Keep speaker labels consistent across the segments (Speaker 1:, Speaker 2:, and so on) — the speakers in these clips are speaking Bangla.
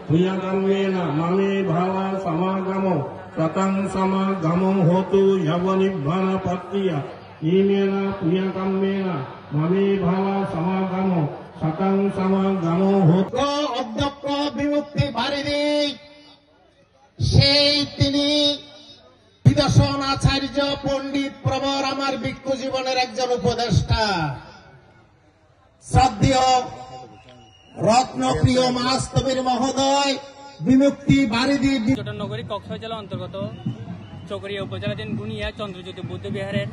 Speaker 1: भूयकर्मेण ममे भाव समागमो सतं समागमो होतु यवनिभ्वनपत्तिय ईमेन भूयकर्मेण ममे भाव समागमो सतं समागमो होतु।
Speaker 2: অধ্যক্ষ বিমুক্তি বারিধি সেই তিনি বিদর্শন আচার্য পণ্ডিত প্রবর আমার ভিক্ষু জীবনের একজন উপদেষ্টা। শ্রদ্ধেয় রত্নপ্রিয় মাস্তবীর মহোদয় বিমুক্তি বারিধি
Speaker 3: নগরী কক্সবাজার জেলা অন্তর্গত চকরিয়া উপজেলাধীন গুনিয়া চন্দ্রজ্যোতি বৌদ্ধবিহারের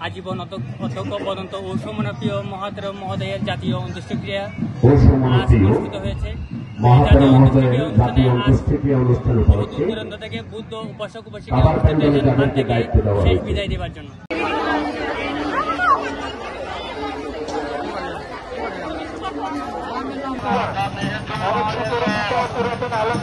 Speaker 3: আজীবন অধ্যক্ষ পদন্ত ও সমনপ্রিয় মহাতের মহোদয়ের জাতীয় অন্ত্যেষ্টিক্রিয়া অনুষ্ঠিত হয়েছে। দূরান্ত থেকে বুদ্ধ উপাসক উপাসিকা শেষ বিদায় দেবার জন্য
Speaker 4: আলম